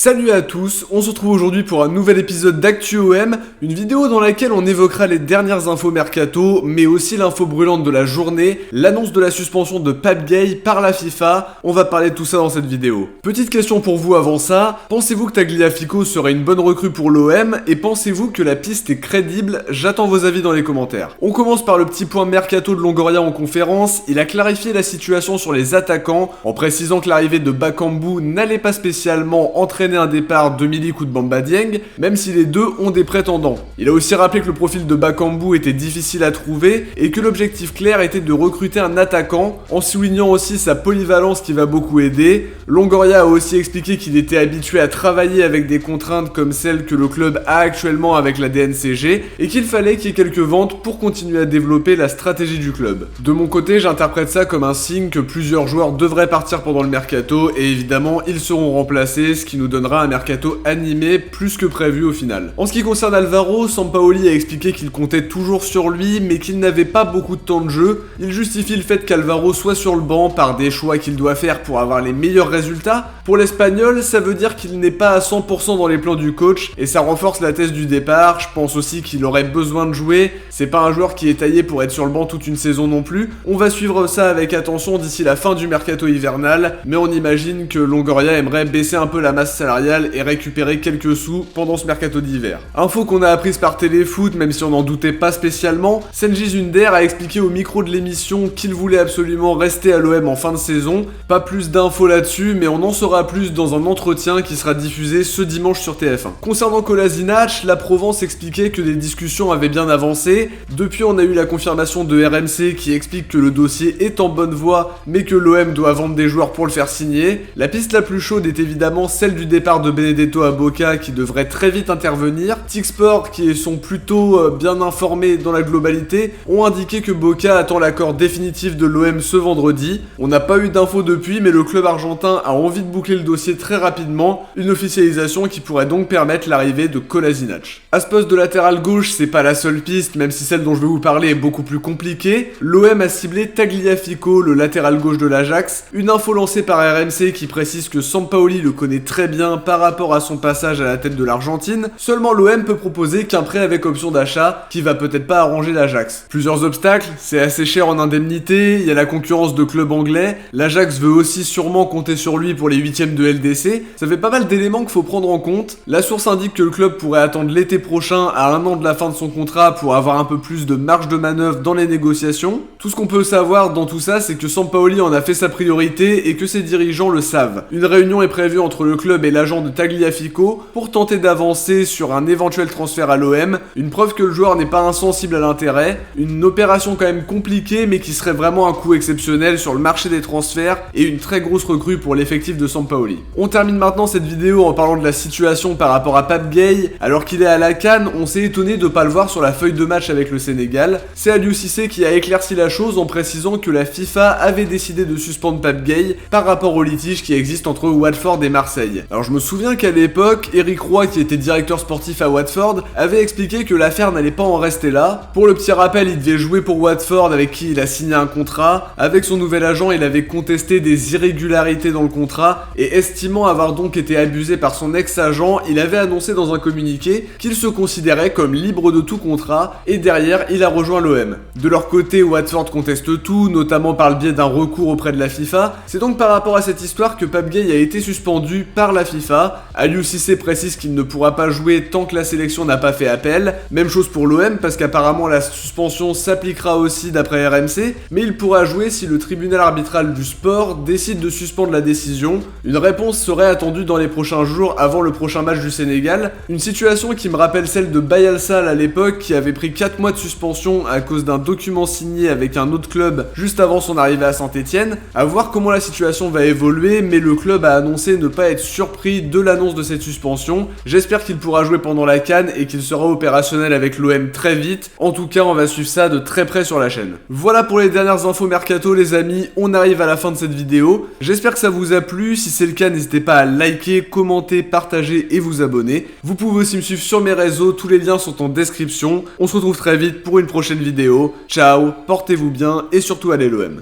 Salut à tous, on se retrouve aujourd'hui pour un nouvel épisode d'ActuOM, une vidéo dans laquelle on évoquera les dernières infos mercato, mais aussi l'info brûlante de la journée, l'annonce de la suspension de Pape Gueye par la FIFA, on va parler de tout ça dans cette vidéo. Petite question pour vous avant ça, pensez-vous que Tagliafico serait une bonne recrue pour l'OM, et pensez-vous que la piste est crédible? J'attends vos avis dans les commentaires. On commence par le petit point mercato de Longoria en conférence, il a clarifié la situation sur les attaquants, en précisant que l'arrivée de Bakambu n'allait pas spécialement entraîner un départ de Milik ou de Bamba Dieng, même si les deux ont des prétendants. Il a aussi rappelé que le profil de Bakambu était difficile à trouver et que l'objectif clair était de recruter un attaquant, en soulignant aussi sa polyvalence qui va beaucoup aider. Longoria a aussi expliqué qu'il était habitué à travailler avec des contraintes comme celles que le club a actuellement avec la DNCG et qu'il fallait qu'il y ait quelques ventes pour continuer à développer la stratégie du club. De mon côté, j'interprète ça comme un signe que plusieurs joueurs devraient partir pendant le mercato et évidemment ils seront remplacés, ce qui nous donnera un mercato animé plus que prévu au final. En ce qui concerne Alvaro, Sampaoli a expliqué qu'il comptait toujours sur lui mais qu'il n'avait pas beaucoup de temps de jeu. Il justifie le fait qu'Alvaro soit sur le banc par des choix qu'il doit faire pour avoir les meilleurs résultats. Pour l'Espagnol, ça veut dire qu'il n'est pas à 100% dans les plans du coach et ça renforce la thèse du départ. Je pense aussi qu'il aurait besoin de jouer. C'est pas un joueur qui est taillé pour être sur le banc toute une saison non plus. On va suivre ça avec attention d'ici la fin du mercato hivernal, mais on imagine que Longoria aimerait baisser un peu la masse salariale et récupérer quelques sous pendant ce mercato d'hiver. Info qu'on a apprise par Téléfoot, même si on n'en doutait pas spécialement, Cengiz Under a expliqué au micro de l'émission qu'il voulait absolument rester à l'OM en fin de saison. Pas plus d'infos là-dessus, mais on en saura plus dans un entretien qui sera diffusé ce dimanche sur TF1. Concernant Kolasinac, la Provence expliquait que des discussions avaient bien avancé. Depuis, on a eu la confirmation de RMC qui explique que le dossier est en bonne voie, mais que l'OM doit vendre des joueurs pour le faire signer. La piste la plus chaude est évidemment celle du départ de Benedetto à Boca qui devrait très vite intervenir. Tixport, qui sont plutôt bien informés dans la globalité, ont indiqué que Boca attend l'accord définitif de l'OM ce vendredi. On n'a pas eu d'infos depuis, mais le club argentin a envie de boucler le dossier très rapidement, une officialisation qui pourrait donc permettre l'arrivée de Kolasinac. À ce poste de latéral gauche, c'est pas la seule piste, même si celle dont je vais vous parler est beaucoup plus compliquée. L'OM a ciblé Tagliafico, le latéral gauche de l'Ajax, une info lancée par RMC qui précise que Sampaoli le connaît très bien par rapport à son passage à la tête de l'Argentine. Seulement l'OM peut proposer qu'un prêt avec option d'achat qui va peut-être pas arranger l'Ajax. Plusieurs obstacles, c'est assez cher en indemnité, il y a la concurrence de clubs anglais, l'Ajax veut aussi sûrement compter sur lui pour les huitièmes de LDC, ça fait pas mal d'éléments qu'il faut prendre en compte. La source indique que le club pourrait attendre l'été prochain à un an de la fin de son contrat pour avoir un peu plus de marge de manœuvre dans les négociations. Tout ce qu'on peut savoir dans tout ça, c'est que Sampaoli en a fait sa priorité et que ses dirigeants le savent. Une réunion est prévue entre le club et l'agent de Tagliafico pour tenter d'avancer sur un éventuel transfert à l'OM, une preuve que le joueur n'est pas insensible à l'intérêt, une opération quand même compliquée mais qui serait vraiment un coup exceptionnel sur le marché des transferts et une très grosse recrue pour l'effectif de Sampaoli. On termine maintenant cette vidéo en parlant de la situation par rapport à Pape Gueye. Alors qu'il est à la CAN, on s'est étonné de pas le voir sur la feuille de match avec le Sénégal. C'est Aliou Cissé qui a éclairci la chose en précisant que la FIFA avait décidé de suspendre Pape Gueye par rapport au litige qui existe entre Watford et Marseille. Alors je me souviens qu'à l'époque, Eric Roy, qui était directeur sportif à Watford, avait expliqué que l'affaire n'allait pas en rester là. Pour le petit rappel, il devait jouer pour Watford avec qui il a signé un contrat. Avec son nouvel agent, il avait contesté des irrégularités dans le contrat et estimant avoir donc été abusé par son ex-agent, il avait annoncé dans un communiqué qu'il se considérait comme libre de tout contrat et derrière, il a rejoint l'OM. De leur côté, Watford conteste tout, notamment par le biais d'un recours auprès de la FIFA. C'est donc par rapport à cette histoire que Pape Gueye a été suspendu par la FIFA. Aliou Cissé précise qu'il ne pourra pas jouer tant que la sélection n'a pas fait appel. Même chose pour l'OM parce qu'apparemment la suspension s'appliquera aussi d'après RMC, mais il pourra jouer si le tribunal arbitral du sport décide de suspendre la décision. Une réponse serait attendue dans les prochains jours avant le prochain match du Sénégal. Une situation qui me rappelle celle de Bayal Sall à l'époque qui avait pris 4 mois de suspension à cause d'un document signé avec un autre club juste avant son arrivée à Saint-Etienne. À voir comment la situation va évoluer, mais le club a annoncé ne pas être surpris de l'annonce de cette suspension. J'espère qu'il pourra jouer pendant la CAN et qu'il sera opérationnel avec l'OM très vite. En tout cas, on va suivre ça de très près sur la chaîne. Voilà pour les dernières infos mercato les amis, on arrive à la fin de cette vidéo. J'espère que ça vous a plu, si c'est le cas n'hésitez pas à liker, commenter, partager et vous abonner. Vous pouvez aussi me suivre sur mes réseaux, tous les liens sont en description. On se retrouve très vite pour une prochaine vidéo. Ciao, portez-vous bien et surtout allez l'OM.